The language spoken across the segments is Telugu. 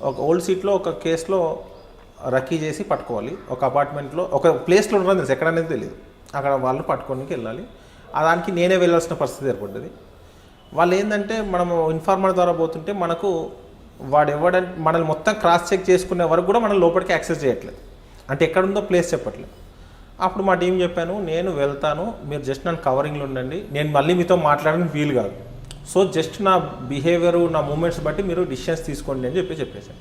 ఒక ఓల్డ్ సీట్లో ఒక కేసులో రక్కీ చేసి పట్టుకోవాలి. ఒక అపార్ట్మెంట్లో ఒక ప్లేస్లో ఉండడం తెలుసు, ఎక్కడ అనేది తెలియదు. అక్కడ వాళ్ళు పట్టుకోడానికి వెళ్ళాలి. దానికి నేనే వెళ్ళాల్సిన పరిస్థితి ఏర్పడ్డది. వాళ్ళు ఏంటంటే మనము ఇన్ఫార్మర్ ద్వారా పోతుంటే మనకు వాడు ఎవడంటే మనల్ని మొత్తం క్రాస్ చెక్ చేసుకునే వరకు కూడా మనం లోపలికి యాక్సెస్ చేయట్లేదు. అంటే ఎక్కడుందో ప్లేస్ చెప్పట్లేదు. అప్పుడు మా టీం చెప్పాను, నేను వెళ్తాను, మీరు జస్ట్ నన్ను కవరింగ్లో ఉండండి, నేను మళ్ళీ మీతో మాట్లాడడానికి వీలు కాదు. సో జస్ట్ నా బిహేవియరు, నా మూమెంట్స్ బట్టి మీరు డిసిషన్స్ తీసుకోండి అని చెప్పేసాను.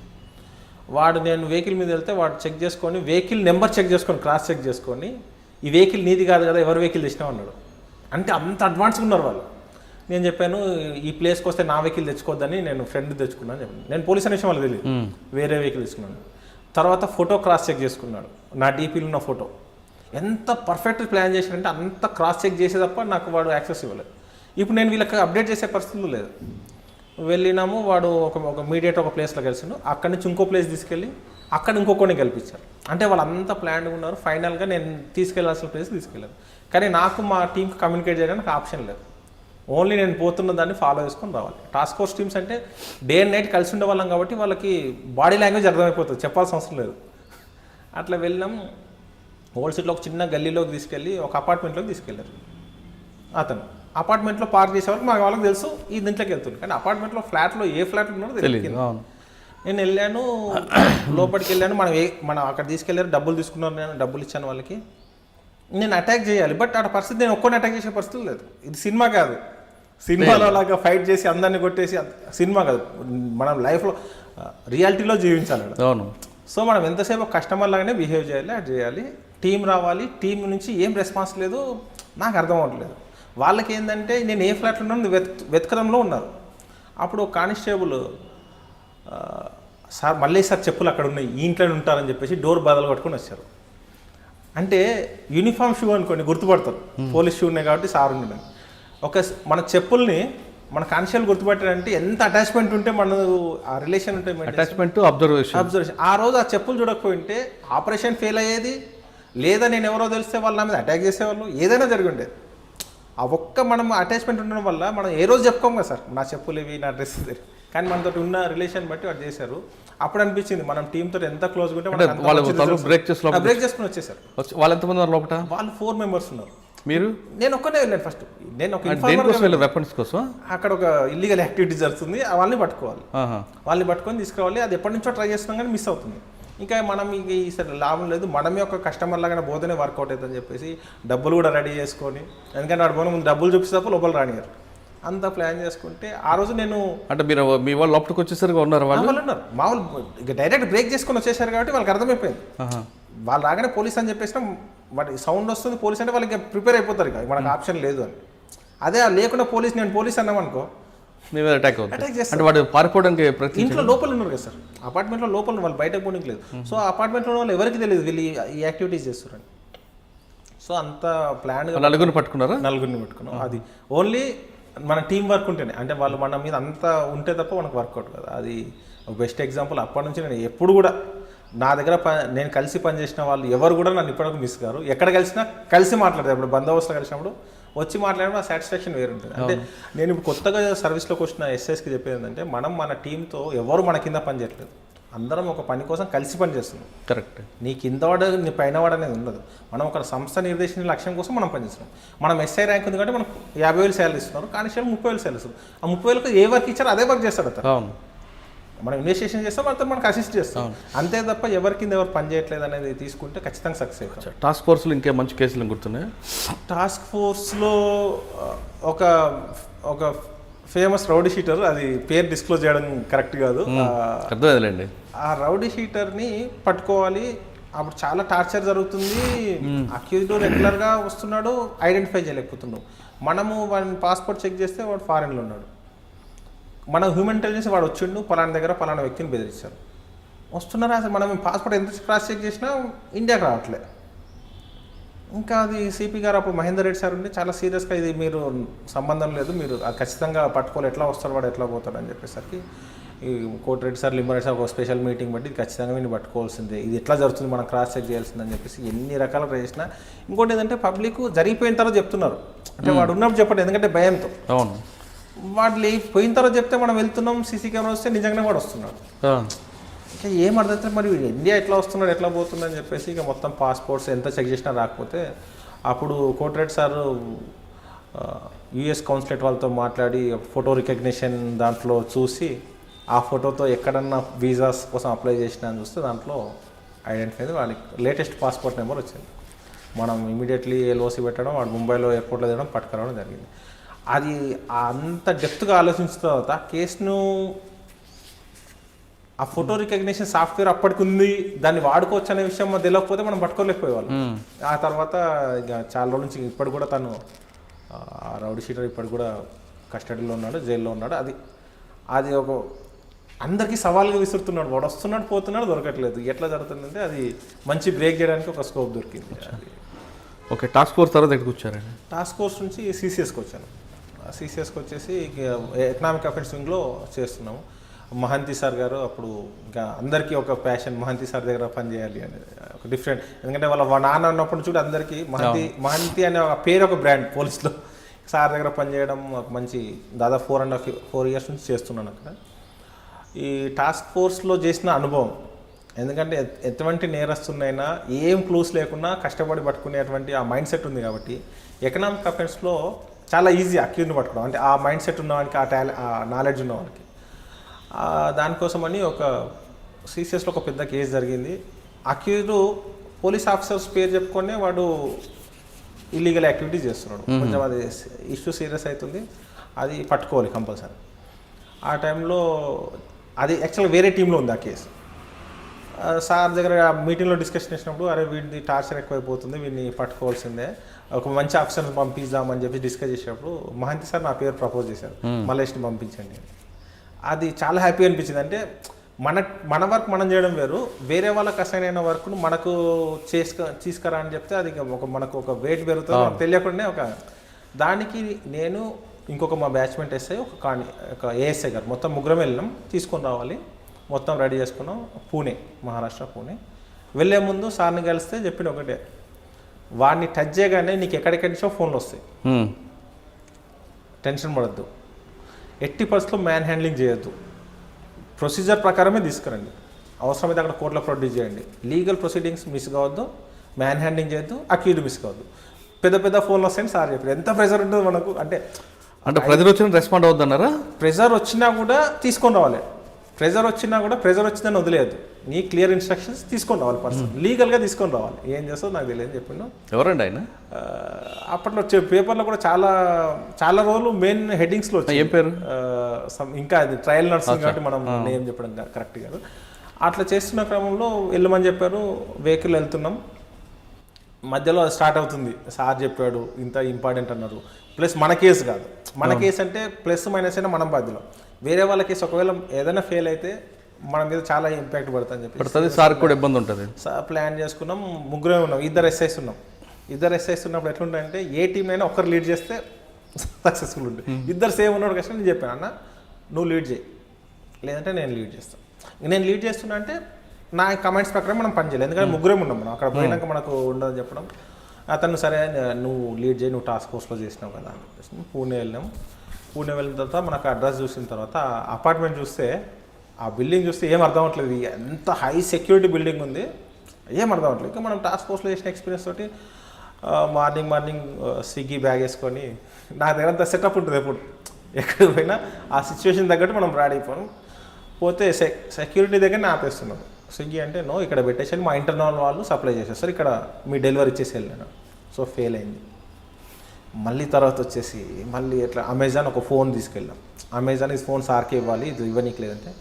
వాడు నేను వెహికల్ మీద వెళ్తే వాడు చెక్ చేసుకొని వెహికల్ నెంబర్ చెక్ చేసుకొని క్రాస్ చెక్ చేసుకొని ఈ వెహికల్ నీది కాదు కదా, ఎవరు వెహికల్ తెచ్చినా ఉన్నాడు. అంటే అంత అడ్వాన్స్గా ఉన్నారు వాళ్ళు. నేను చెప్పాను, ఈ ప్లేస్కి వస్తే నా వెహికల్ తెచ్చుకోవద్దని నేను ఫ్రెండ్ తెచ్చుకున్నాను చెప్పాను. నేను పోలీస్ అనే విషయం వాళ్ళకి తెలియదు, వేరే వెహికల్ తెచ్చుకున్నాను. తర్వాత ఫోటో క్రాస్ చెక్ చేసుకున్నాడు, నా డీపీలో ఉన్న ఫోటో. ఎంత పర్ఫెక్ట్ ప్లాన్ చేశాడంటే అంత క్రాస్ చెక్ చేసే తప్ప నాకు వాడు యాక్సెస్ ఇవ్వలేదు. ఇప్పుడు నేను వీళ్ళకి అప్డేట్ చేసే పరిస్థితులు లేదు. వెళ్ళినాము, వాడు ఒక మీడియేట్ ఒక ప్లేస్లో కలిసిండు. అక్కడి నుంచి ఇంకో ప్లేస్ తీసుకెళ్ళి అక్కడ ఇంకొకరిని గెలిపించారు. అంటే వాళ్ళు అంతా ప్లాన్గా ఉన్నారు. ఫైనల్గా నేను తీసుకెళ్లాల్సిన ప్లేస్ తీసుకెళ్ళాను. కానీ నాకు మా టీంకి కమ్యూనికేట్ చేయడానికి ఆప్షన్ లేదు. ఓన్లీ నేను పోతున్న దాన్ని ఫాలో చేసుకొని రావాలి. టాస్క్ ఫోర్స్ టీమ్స్ అంటే డే అండ్ నైట్ కలిసి ఉండేవాళ్ళం కాబట్టి వాళ్ళకి బాడీ లాంగ్వేజ్ అర్థమైపోతుంది, చెప్పాల్సిన అవసరం లేదు. అట్లా వెళ్ళినాం. ఓల్డ్ సిటీలో ఒక చిన్న గల్లీలోకి తీసుకెళ్ళి ఒక అపార్ట్మెంట్లోకి తీసుకెళ్ళారు. అతను అపార్ట్మెంట్లో పార్క్ చేసేవారు మా వాళ్ళకి తెలుసు ఈ దీంట్లోకి వెళ్తుంది. కానీ అపార్ట్మెంట్లో ఫ్లాట్లో ఏ ఫ్లాట్ ఉన్నారో తెలియదు. నేను వెళ్ళాను, లోపలికి వెళ్ళాను. మనం అక్కడ తీసుకెళ్ళారు, డబ్బులు తీసుకున్నారు, నేను డబ్బులు ఇచ్చాను వాళ్ళకి. నేను అటాక్ చేయాలి, బట్ ఆ పరిస్థితి నేను ఒక్కరిని అటాక్ చేసే పరిస్థితి లేదు. ఇది సినిమా కాదు, సినిమాలో అలాగా ఫైట్ చేసి అందరినీ కొట్టేసి సినిమా కాదు, మనం లైఫ్లో రియాలిటీలో జీవించాలి. అవును. సో మనం ఎంతసేపు కస్టమర్ లాగానే బిహేవ్ చేయాలి, అది చేయాలి. టీం రావాలి, టీం నుంచి ఏం రెస్పాన్స్ లేదు, నాకు అర్థం అవ్వట్లేదు. వాళ్ళకి ఏంటంటే నేను ఏ ఫ్లాట్లో ఉన్నాను వెతకడంలో ఉన్నారు. అప్పుడు కానిస్టేబుల్, సార్ మళ్ళీ సార్ చెప్పులు అక్కడ ఉన్నాయి, ఈ ఇంట్లోనే ఉంటారని చెప్పేసి డోర్ బదలు పట్టుకొని వచ్చారు. అంటే యూనిఫామ్ షూ అనుకోండి గుర్తుపడతారు, పోలీస్ షూ ఉన్నాయి కాబట్టి సార్ ఉండడం. మన చెప్పుల్ని మన కానిస్టేబుల్ గుర్తుపట్టారంటే ఎంత అటాచ్మెంట్ ఉంటే మన ఆ రిలేషన్ ఉంటే అటాచ్మెంట్ అబ్జర్వేషన్. ఆ రోజు ఆ చెప్పులు చూడకపోయింటే ఆపరేషన్ ఫెయిల్ అయ్యేది, లేదా నేను ఎవరో తెలిస్తే వాళ్ళు నా మీద అటాక్ చేసేవాళ్ళు, ఏదైనా జరిగి ఉండేది. ఆ ఒక్క మనం అటాచ్మెంట్ ఉండడం వల్ల మనం ఏ రోజు చెప్పుకోం కదా సార్, నా చెప్పులు ఇవి, నా డ్రెస్ ఇది. కానీ మనతో ఉన్న రిలేషన్ బట్టి వాడు చేశారు. అప్పుడు అనిపించింది మనం టీంతో ఎంత క్లోజ్గా ఉంటే బ్రేక్ చేసుకుని వచ్చేసారు. వాళ్ళు ఎంతమంది ఉన్నారు లోపల? వాళ్ళు 4 మెంబర్స్ ఉన్నారు. మీరు? నేను ఒక్కనే వెళ్ళాను. ఫస్ట్ నేను ఒక వెపన్స్ కోసం అక్కడ ఒక ఇల్లీగల్ యాక్టివిటీ జరుగుతుంది, వాళ్ళని పట్టుకోవాలి, వాళ్ళని పట్టుకొని తీసుకురావాలి. అది ఎప్పటి నుంచో ట్రై చేస్తున్నాం కానీ మిస్ అవుతుంది. ఇంకా మనం ఇక ఈసారి లాభం లేదు, మనమే ఒక కస్టమర్ లాగానే పోతేనే వర్కౌట్ అవుతుందని చెప్పేసి డబ్బులు కూడా రెడీ చేసుకొని, ఎందుకంటే వాడు పోయిన ముందు డబ్బులు చూపిస్తే లోపల రానియారు, అంతా ప్లాన్ చేసుకుంటే ఆ రోజు నేను అంటే మీరు మీ వాళ్ళు లోపలికి వచ్చేసరికి ఉన్నారు, వాళ్ళు ఉన్నారు. మా వాళ్ళు ఇక డైరెక్ట్ బ్రేక్ చేసుకొని వచ్చేసారు కాబట్టి వాళ్ళకి అర్థమైపోయింది. వాళ్ళు రాగానే పోలీస్ అని చెప్పేసినా వాటి సౌండ్ వస్తుంది, పోలీస్ అంటే వాళ్ళకి ప్రిపేర్ అయిపోతారు, ఇక మనకు ఆప్షన్ లేదు అని. అదే లేకుండా పోలీస్ నేను పోలీస్ అన్నామనుకో మీ మీద అటాక్ అంటే వాడు పారిపోవడానికి ఇంట్లో లోపల ఉన్నారు కదా సార్, అపార్ట్మెంట్లో లోపల వాళ్ళు బయటకు పోవడానికి లేదు. సో అపార్ట్మెంట్లో వాళ్ళు ఎవరికి తెలియదు వీళ్ళు ఈ యాక్టివిటీస్ చేస్తారని. సో అంత ప్లాన్గా నలుగురిని పట్టుకున్నారా? నలుగురిని పట్టుకున్నాం. అది ఓన్లీ మన టీం వర్క్ ఉంటేనే, అంటే వాళ్ళు మన మీద అంతా ఉంటే తప్ప మనకు వర్కౌట్ కదా. అది ఒక బెస్ట్ ఎగ్జాంపుల్. అప్పటి నుంచి నేను ఎప్పుడు కూడా నా దగ్గర నేను కలిసి పనిచేసిన వాళ్ళు ఎవరు కూడా నన్ను ఇప్పటివరకు మిస్ కారు. ఎక్కడ కలిసినా కలిసి మాట్లాడతారు. ఇప్పుడు బందోబస్తులో కలిసినప్పుడు వచ్చి మాట్లాడడం ఆ సాటిస్ఫాక్షన్ వేరు ఉంటుంది. అంటే నేను ఇప్పుడు కొత్తగా సర్వీస్లోకి వచ్చిన ఎస్ఎస్కి చెప్పేది ఏంటంటే, మనం మన టీంతో ఎవరు మన కింద పని చేయట్లేదు, అందరం ఒక పని కోసం కలిసి పని చేస్తున్నాం. కరెక్ట్. నీ కింద వాడు నీ పైన వాడు అనేది ఉండదు. మనం ఒక సంస్థ నిర్దేశించిన లక్ష్యం కోసం మనం పనిచేస్తున్నాం. మనం ఎస్ఐ ర్యాంక్ ఉంది కాబట్టి మనకు 50,000 శాలరీ ఇస్తున్నారు, కానిస్టేబుల్ 30,000 శాలరీ ఇస్తారు. ఆ 30,000కి ఏ వర్క్ ఇచ్చారో అదే వర్క్ చేస్తాడు అతను. మనం ఇన్వెస్టిగేషన్ చేస్తాం, అతను మనకు అసిస్ట్ చేస్తాం, అంతే తప్ప ఎవరి కింద ఎవరు పని చేయట్లేదు అనేది తీసుకుంటే ఖచ్చితంగా సక్సెస్ అవుతాం. టాస్క్ ఫోర్స్లో ఇంకే మంచి కేసులు గుర్తున్నాయి? టాస్క్ ఫోర్స్లో ఒక ఫేమస్ రౌడీ షీటర్, అది పేరు డిస్క్లోజ్ చేయడం కరెక్ట్ కాదు, అర్థమైందండి. ఆ రౌడీ షీటర్ని పట్టుకోవాలి. అప్పుడు చాలా టార్చర్ జరుగుతుంది, అక్యూజ్డ్ రెగ్యులర్గా వస్తున్నాడు, ఐడెంటిఫై చేయలేకపోతున్నాడు. మనము వాడిని పాస్పోర్ట్ చెక్ చేస్తే వాడు ఫారెన్లో ఉన్నాడు. మన హ్యూమన్ ఇంటెలిజెన్స్ వాడు వచ్చిండు, పలానా దగ్గర పలానా వ్యక్తిని బెదిరించారు, వస్తున్నారా అసలు మనం పాస్పోర్ట్ ఎంత క్రాస్ చెక్ చేసినా ఇండియాకి రావట్లే. ఇంకా అది సిపి గారు అప్పుడు మహేందర్ రెడ్డి సార్ ఉండి చాలా సీరియస్గా, ఇది మీరు సంబంధం లేదు, మీరు ఖచ్చితంగా పట్టుకోవాలి, ఎట్లా వస్తాడు వాడు ఎట్లా పోతాడు అని చెప్పేసరికి ఈ కోటి రెడ్డి సార్, లింబారెడ్డి సార్ ఒక స్పెషల్ మీటింగ్ బట్టి ఖచ్చితంగా మీరు పట్టుకోవాల్సిందే, ఇది ఎట్లా జరుగుతుంది మనం క్రాస్ చెక్ చేయాల్సిందని చెప్పేసి ఎన్ని రకాల ట్రై చేసినా. ఇంకోటి ఏంటంటే పబ్లిక్ జరిగిపోయిన తర్వాత చెప్తున్నారు, అంటే వాడు ఉన్నప్పుడు చెప్పండి, ఎందుకంటే భయంతో. వాడు పోయిన తర్వాత చెప్తే మనం వెళ్తున్నాం, సీసీ కెమెరా వస్తే నిజంగానే వాడు వస్తున్నాడు. ఇంకా ఏం అర్థమైతే మరి ఇండియా ఎట్లా వస్తున్నాడు ఎట్లా పోతుందని చెప్పేసి ఇక మొత్తం పాస్పోర్ట్స్ ఎంత చెక్ చేసినా రాకపోతే అప్పుడు కోటిరెడ్డి సారు యుఎస్ కౌన్సిలేట్ వాళ్ళతో మాట్లాడి ఫోటో రికగ్నిషన్ దాంట్లో చూసి ఆ ఫోటోతో ఎక్కడన్నా వీసాస్ కోసం అప్లై చేసినా అని చూస్తే దాంట్లో ఐడెంటిఫై అయింది. వాడికి లేటెస్ట్ పాస్పోర్ట్ నెంబర్ వచ్చింది. మనం ఇమీడియట్లీ ఎల్ఓసి పెట్టడం, వాడు ముంబైలో ఎయిర్పోర్ట్లో దిగడం, పట్టుకురావడం జరిగింది. అది అంత డెప్త్గా ఆలోచించిన తర్వాత కేసును ఆ ఫోటో రికగ్నిషన్ సాఫ్ట్వేర్ అప్పటికి ఉంది, దాన్ని వాడుకోవచ్చు అనే విషయం తెలియకపోతే మనం పట్టుకోలేకపోయేవాళ్ళం. ఆ తర్వాత ఇక చాలా రోజుల నుంచి ఇప్పటికి కూడా తను రౌడీ షీటర్ ఇప్పటికి కూడా కస్టడీలో ఉన్నాడు, జైల్లో ఉన్నాడు. అది ఒక అందరికీ సవాల్గా విసురుతున్నాడు. వాడు వస్తున్నాడు, పోతున్నాడు, దొరకట్లేదు. ఎట్లా జరుగుతుందంటే అది మంచి బ్రేక్ చేయడానికి ఒక స్కోప్ దొరికింది. ఓకే, టాస్క్ ఫోర్స్ తర్వాత ఎక్కడికి వచ్చారండి? టాస్క్ ఫోర్స్ నుంచి సిసిఎస్కి వచ్చాను. సిసిఎస్కి వచ్చేసి ఎకనామిక్ అఫెన్స్ వింగ్లో చేస్తున్నాము. మహంతి సార్ గారు అప్పుడు ఇంకా అందరికీ ఒక ప్యాషన్, మహంతి సార్ దగ్గర పనిచేయాలి అనేది ఒక డిఫరెంట్. ఎందుకంటే వాళ్ళ నాన్న ఉన్నప్పుడు చూడు అందరికీ మహంతి అనే ఒక పేరు ఒక బ్రాండ్ పోలీసులో. సార్ దగ్గర పనిచేయడం ఒక మంచి దాదాపు 4 years నుంచి చేస్తున్నాను అక్కడ. ఈ టాస్క్ ఫోర్స్లో చేసిన అనుభవం, ఎందుకంటే ఎటువంటి నేరస్తున్నైనా ఏం క్లూస్ లేకుండా కష్టపడి పట్టుకునేటువంటి ఆ మైండ్ సెట్ ఉంది కాబట్టి ఎకనామిక్ అఫెన్స్లో చాలా ఈజీ అక్యూజ్ని పట్టుకోవడం. అంటే ఆ మైండ్ సెట్ ఉన్నవానికి, ఆ నాలెడ్జ్ ఉన్నవానికి. దానికోసమని ఒక సిసిఎస్లో ఒక పెద్ద కేసు జరిగింది. అక్యూజ్డ్ పోలీస్ ఆఫీసర్స్ పేరు చెప్పుకొని వాడు ఇల్లీగల్ యాక్టివిటీస్ చేస్తున్నాడు. కొంచెం అది ఇష్యూ సీరియస్ అవుతుంది, అది పట్టుకోవాలి కంపల్సరీ. ఆ టైంలో అది యాక్చువల్గా వేరే టీంలో ఉంది ఆ కేసు. సార్ దగ్గర మీటింగ్లో డిస్కషన్ చేసినప్పుడు అరే వీడిది టార్చర్ ఎక్కువైపోతుంది, వీడిని పట్టుకోవాల్సిందే, ఒక మంచి ఆఫీసర్ని పంపిద్దామని చెప్పి డిస్కస్ చేసినప్పుడు మహంతి సార్ నా పేరు ప్రపోజ్ చేశారు, మల్లేష్ని పంపించండి. అది చాలా హ్యాపీ అనిపించింది. అంటే మన వర్క్ మనం చేయడం వేరు, వేరే వాళ్ళకి అసైన్ అయిన వర్క్ను మనకు తీసుకురా అని చెప్తే అది మనకు ఒక వెయిట్ పెరుగుతుంది. మనకు తెలియకుండానే ఒక దానికి నేను ఇంకొక మా బ్యాచ్మెంట్ ఎస్ఐ ఒక ఏఎస్ఐ గారు మొత్తం ముగ్గురం వెళ్ళినాం. తీసుకొని రావాలి, మొత్తం రెడీ చేసుకున్నాం. పూణే, మహారాష్ట్ర పూణే. వెళ్ళే ముందు సార్ని కలిస్తే చెప్పిన ఒకటే, వాడిని టచ్ చేయగానే నీకు ఎక్కడికి నుంచో ఫోన్లు వస్తాయి, టెన్షన్ పడద్దు, ఎట్టి పరిస్థితుల్లో మ్యాన్ హ్యాండ్లింగ్ చేయొద్దు, ప్రొసీజర్ ప్రకారమే తీసుకురండి, అవసరమైతే అక్కడ కోర్టులో ప్రొడ్యూస్ చేయండి, లీగల్ ప్రొసీడింగ్స్ మిస్ కావద్దు, మ్యాన్ హ్యాండ్లింగ్ చేయొద్దు, అక్యూజ్డ్ మిస్ కావద్దు. పెద్ద ఫోన్లు వస్తాయని సార్ చెప్పారు. ఎంత ప్రెజర్ ఉంటుంది మనకు, అంటే ప్రెజర్ వచ్చినా రెస్పాండ్ అవుద్దన్నారా? ప్రెజర్ వచ్చినా కూడా తీసుకొని రావాలి. ప్రెజర్ వచ్చిందని వదిలేదు, నీ క్లియర్ ఇన్స్ట్రక్షన్స్ తీసుకొని రావాలి. పర్సన్ లీగల్గా తీసుకొని రావాలి. ఏం చేస్తావు నాకు తెలియదు చెప్పిండు. ఎవరండి ఆయన? అప్పట్లో వచ్చే పేపర్లో కూడా చాలా రోజులు మెయిన్ హెడ్డింగ్స్లో వచ్చాయి. ఏం పేరు? ఇంకా అది ట్రయల్ నర్సింగ్ కాబట్టి మనం నేమ్ చెప్పడం కరెక్ట్ కాదు. అట్లా చేస్తున్న క్రమంలో వెళ్ళమని చెప్పారు. వెహికల్ వెళ్తున్నాం, మధ్యలో అది స్టార్ట్ అవుతుంది. సార్ చెప్పాడు ఇంత ఇంపార్టెంట్ అన్నారు. ప్లస్ మన కేసు కాదు, మన కేసు అంటే ప్లస్ మైనస్ అయినా మనం బాధ్యులం. వేరే వాళ్ళ కేసు ఒకవేళ ఏదైనా ఫెయిల్ అయితే మన మీద చాలా ఇంపాక్ట్ పడుతుందని చెప్పి సార్ కూడా ఇబ్బంది ఉంటుంది. ప్లాన్ చేసుకున్నాం. ముగ్గురే ఉన్నాం, 2 ఎస్ఐస్ ఉన్నాం. 2 ఎస్ఐస్ ఉన్నప్పుడు ఎట్లుంటాయంటే ఏ టీం అయినా ఒకరు లీడ్ చేస్తే సక్సెస్ఫుల్ ఉంటుంది. 2 సేమ్ ఉన్నాడు కష్టం. నేను చెప్పాను, అన్న నువ్వు లీడ్ చేయి, లేదంటే నేను లీడ్ చేస్తాను. నేను లీడ్ చేస్తున్నా అంటే నా కమెంట్స్ ప్రకారం మనం పని చేయాలి. ఎందుకంటే ముగ్గురే ఉన్నాం మనం. అక్కడ పోయినాక మనకు ఉండదని చెప్పడం. అతను సరే నువ్వు లీడ్ చేయి, నువ్వు టాస్క్ ఫోర్స్లో చేసినావు కదా అని చెప్పేసి పూణే వెళ్ళాం. పూణే వెళ్ళిన తర్వాత మనకు అడ్రస్ చూసిన తర్వాత అపార్ట్మెంట్ చూస్తే, ఆ బిల్డింగ్ చూస్తే ఏం అర్థం అవ్వట్లేదు. ఎంత హై సెక్యూరిటీ బిల్డింగ్ ఉంది, ఏం అర్థం అవ్వట్లేదు. ఇంకా మనం టాస్క్ ఫోర్స్లో చేసిన ఎక్స్పీరియన్స్ తోటి మార్నింగ్ స్విగ్గీ బ్యాగ్ వేసుకొని, నా దగ్గర అంత సెటప్ ఉంటుంది. ఎప్పుడు ఎక్కడికి పోయినా ఆ సిచ్యువేషన్ తగ్గట్టు మనం రెడీ అయిపోయాం. పోతే సెక్యూరిటీ దగ్గరనే ఆపేస్తున్నాం. స్విగ్గీ అంటే నో, ఇక్కడ పెట్టేసి మా ఇంటర్నల్ వాళ్ళు సప్లై చేసేస్తారు, ఇక్కడ మీ డెలివరీ ఇచ్చేసి వెళ్ళాను. సో ఫెయిల్ అయింది. మళ్ళీ తర్వాత వచ్చేసి మళ్ళీ ఎట్లా అమెజాన్ ఒక ఫోన్ తీసుకెళ్ళాం. అమెజాన్ ఈ ఫోన్ సార్కి ఇవ్వాలి, ఇది ఇవ్వనీకి లేదంటే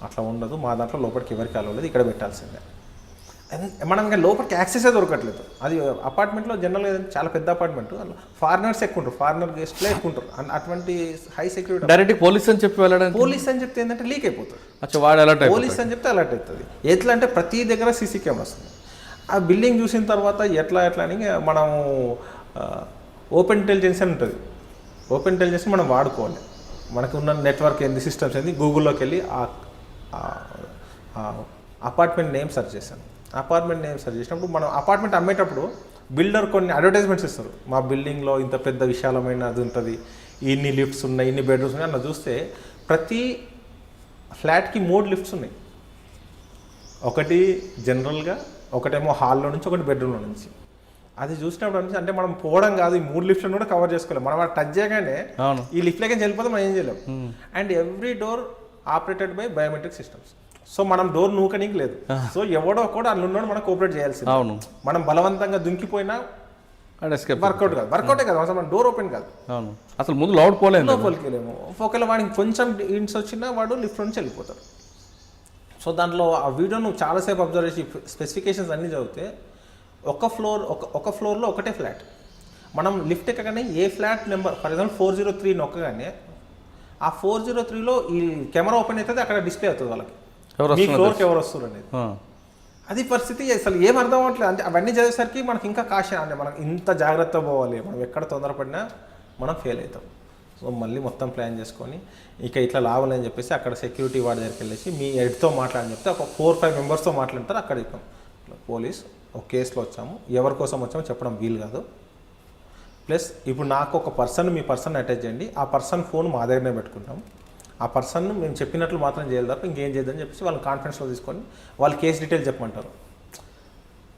అట్లా ఉండదు, మా దాంట్లో లోపలికి ఎవరికి అలవలేదు, ఇక్కడ పెట్టాల్సిందే. మనం ఇంకా లోపలికి యాక్సెసే దొరకట్లేదు. అది అపార్ట్మెంట్లో జనరల్గా చాలా పెద్ద అపార్ట్మెంట్, ఫారినర్స్ ఎక్కువ ఉంటారు, ఫారినర్ గెస్ట్లే ఎక్కువ ఉంటారు. అటువంటి హై సెక్యూరిటీ. డైరెక్ట్ పోలీస్ అని చెప్పి వెళ్ళడానికి, పోలీస్ అని చెప్తే ఏంటంటే లీక్ అయిపోతుంది. పోలీస్ అని చెప్తే అలర్ట్ అవుతుంది. ఎట్లా అంటే ప్రతి దగ్గర సీసీ కెమెరా వస్తుంది. ఆ బిల్డింగ్ చూసిన తర్వాత ఎట్లా అని మనము ఓపెన్ ఇంటెలిజెన్స్ అని ఉంటుంది. ఓపెన్ ఇంటెలిజెన్స్ మనం వాడుకోవాలి. మనకు ఉన్న నెట్వర్క్ ఏంది, సిస్టమ్స్ ఏంది, గూగుల్లోకి వెళ్ళి అపార్ట్మెంట్ నేమ్ సెర్చ్ చేశాను. అపార్ట్మెంట్ నేమ్ సెర్చ్ చేసినప్పుడు మనం అపార్ట్మెంట్ అమ్మేటప్పుడు బిల్డర్ కొన్ని అడ్వర్టైజ్మెంట్స్ ఇస్తారు. మా బిల్డింగ్లో ఇంత పెద్ద విశాలమైన అది ఉంటుంది, ఇన్ని లిఫ్ట్స్ ఉన్నాయి, ఇన్ని బెడ్రూమ్స్ ఉన్నాయి అన్న చూస్తే ప్రతి ఫ్లాట్కి 3 లిఫ్ట్స్ ఉన్నాయి. ఒకటి జనరల్గా, ఒకటేమో హాల్లో నుంచి, ఒకటి బెడ్రూమ్లో నుంచి. అది చూసినప్పుడు నుంచి అంటే మనం పోవడం కాదు, ఈ 3 లిఫ్ట్లను కూడా కవర్ చేసుకోలేము. మనం టచ్ చేయగానే అవును. ఈ లిఫ్ట్లోకి వెళ్ళిపోతే మనం ఏం చేయలేము. And every door operated by biometric systems. So మనం డోర్ నూకనీకి లేదు. సో ఎవడో కూడా అందులో ఉన్నాడు మనం కోఆపరేట్ చేయాల్సింది. అవును. మనం బలవంతంగా దుంకిపోయినా ఎస్కేప్ వర్కౌట్ కాదు. వర్కౌటే కాదు, అసలు మన డోర్ ఓపెన్ కాదు. అవును. అసలు ముందు లోడ్ పోలేదు. లోపలికి వెళ్ళేము. ఒకవేళ వాడికి కొంచెం ఇంట్స్ వచ్చినా వాడు లిఫ్ట్ నుంచి వెళ్ళిపోతాడు. సో దాంట్లో ఆ వీడియో నువ్వు చాలాసేపు అబ్జర్వ్ చేసి స్పెసిఫికేషన్స్ అన్నీ చదివితే ఒక ఫ్లోర్లో ఒకటే ఫ్లాట్. మనం లిఫ్ట్ ఎక్కగానే ఏ ఫ్లాట్ నెంబర్ ఫర్ ఎగ్జాంపుల్ 403 నొక్కగానే ఆ 403లో ఈ కెమెరా ఓపెన్ అవుతుంది, అక్కడ డిస్ప్లే అవుతుంది వాళ్ళకి మీ ఫ్లోర్కి ఎవరు వస్తారు అనేది. అది పరిస్థితి. అసలు ఏం అర్థం అవ్వట్లేదు. అంటే అవన్నీ చదివేసరికి మనకి ఇంకా కాషన్, అంటే మనం ఇంత జాగ్రత్త పోవాలి, మనం ఎక్కడ తొందరపడినా మనం ఫెయిల్ అవుతాం. సో మళ్ళీ మొత్తం ప్లాన్ చేసుకొని ఇక ఇట్లా లావాలని చెప్పేసి అక్కడ సెక్యూరిటీ వాడి దగ్గరికి వెళ్ళేసి మీ హెడ్తో మాట్లాడని చెప్తే ఒక 4-5 మెంబర్స్తో మాట్లాడతారు. అక్కడ ఇస్తాం పోలీస్ ఒక కేసులో వచ్చాము, ఎవరి కోసం వచ్చామో చెప్పడం వీలు కాదు. ప్లస్ ఇప్పుడు నాకు ఒక పర్సన్, మీ పర్సన్ అటాచ్ చేయండి, ఆ పర్సన్ ఫోన్ మా దగ్గరనే పెట్టుకుంటాం, ఆ పర్సన్ మేము చెప్పినట్లు మాత్రం చేయాలి తప్ప ఇంకేం చేయదని చెప్పేసి వాళ్ళని కాన్ఫిడెన్స్లో తీసుకొని వాళ్ళు కేసు డీటెయిల్ చెప్పమంటారు.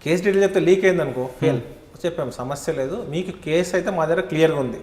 కేసు డీటెయిల్ చెప్తే లీక్ అయిందనుకో ఫెయిల్. చెప్పాము సమస్య లేదు, మీకు కేసు అయితే మా దగ్గర క్లియర్గా ఉంది,